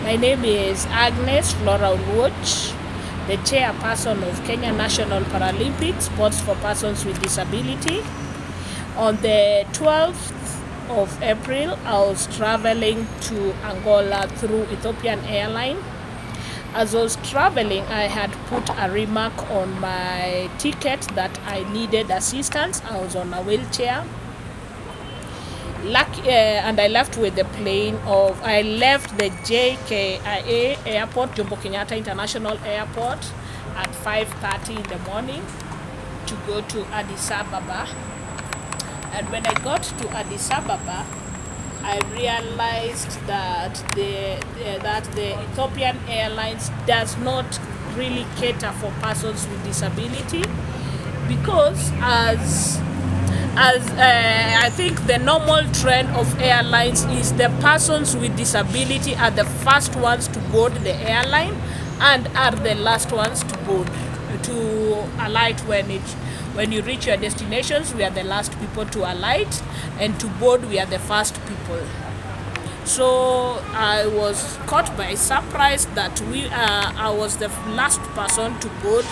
My name is Agnes Oluoch, the chairperson of Kenya National Paralympic Sports for Persons with Disability. On the 12th of April, I was traveling to Angola through Ethiopian Airlines. As I was traveling, I had put a remark on my ticket that I needed assistance. I was on a wheelchair. And I left with the plane I left the JKIA airport, Jomo Kenyatta International Airport, at 5:30 in the morning to go to Addis Ababa. And when I got to Addis Ababa, I realized that the Ethiopian Airlines does not really cater for persons with disability, because I think the normal trend of airlines is the persons with disability are the first ones to board the airline and are the last ones to alight. When you reach your destinations, we are the last people to alight, and to board we are the first people. So I was caught by surprise that I was the last person to board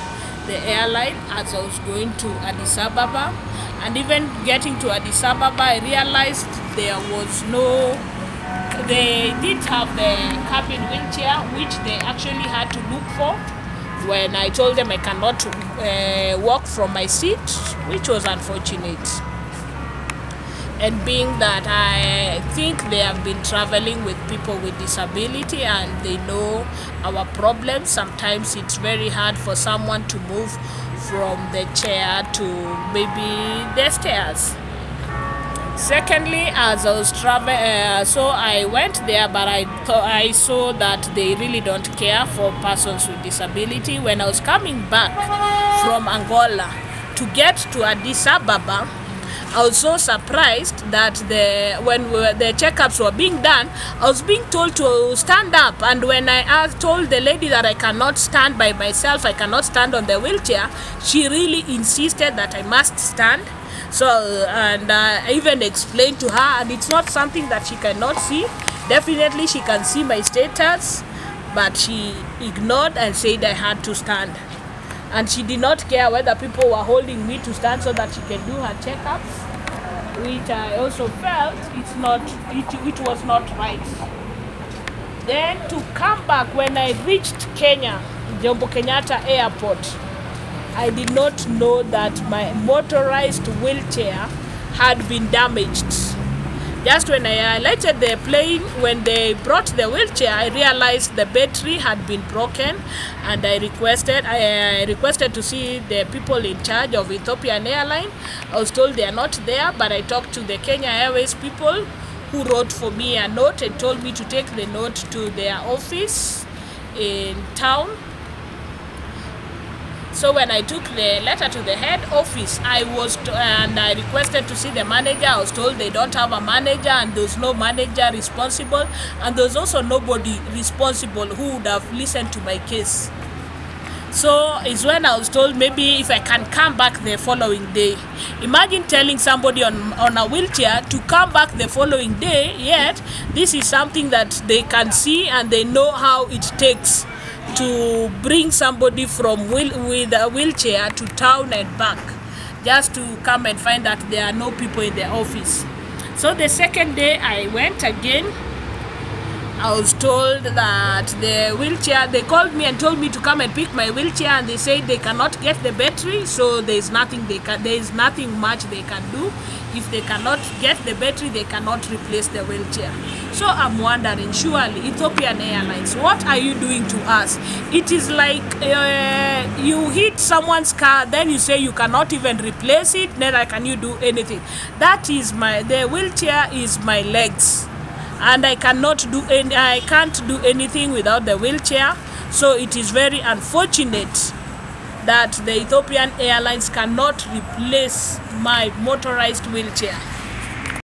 the airline as I was going to Addis Ababa. And even getting to Addis Ababa, I realized they didn't have the cabin wheelchair, which they actually had to look for. When I told them I cannot walk from my seat, which was unfortunate. And being that I think they have been traveling with people with disability and they know our problems, sometimes it's very hard for someone to move from the chair to maybe the stairs. Secondly, as I was traveling, so I went there, but I saw that they really don't care for persons with disability. When I was coming back from Angola to get to Addis Ababa, I was so surprised that when the checkups were being done, I was being told to stand up. And when I told the lady that I cannot stand by myself, I cannot stand on the wheelchair, she really insisted that I must stand. So, and I even explained to her, and it's not something that she cannot see. Definitely she can see my status, but she ignored and said I had to stand. And she did not care whether people were holding me to stand so that she can do her checkups, which I also felt it was not right. Then to come back, when I reached Kenya, Jomo Kenyatta Airport, I did not know that my motorized wheelchair had been damaged. Just when I alighted the plane, when they brought the wheelchair, I realized the battery had been broken, and I requested to see the people in charge of Ethiopian Airlines. I was told they are not there, but I talked to the Kenya Airways people, who wrote for me a note and told me to take the note to their office in town. So when I took the letter to the head office, and I requested to see the manager, I was told they don't have a manager and there's no manager responsible, and there's also nobody responsible who would have listened to my case. So it's when I was told maybe if I can come back the following day. Imagine telling somebody on a wheelchair to come back the following day, yet this is something that they can see and they know how it takes to bring somebody with a wheelchair to town and back, just to come and find that there are no people in the office. So the second day I went again, I was told that the wheelchair, they called me and told me to come and pick my wheelchair, and they said they cannot get the battery, so there is nothing much they can do. If they cannot get the battery, they cannot replace the wheelchair. So I'm wondering, surely Ethiopian Airlines, what are you doing to us? It is like you hit someone's car, then you say you cannot even replace it, neither can you do anything. The wheelchair is my legs, and I can't do anything without the wheelchair. So it is very unfortunate that the Ethiopian Airlines cannot replace my motorized wheelchair.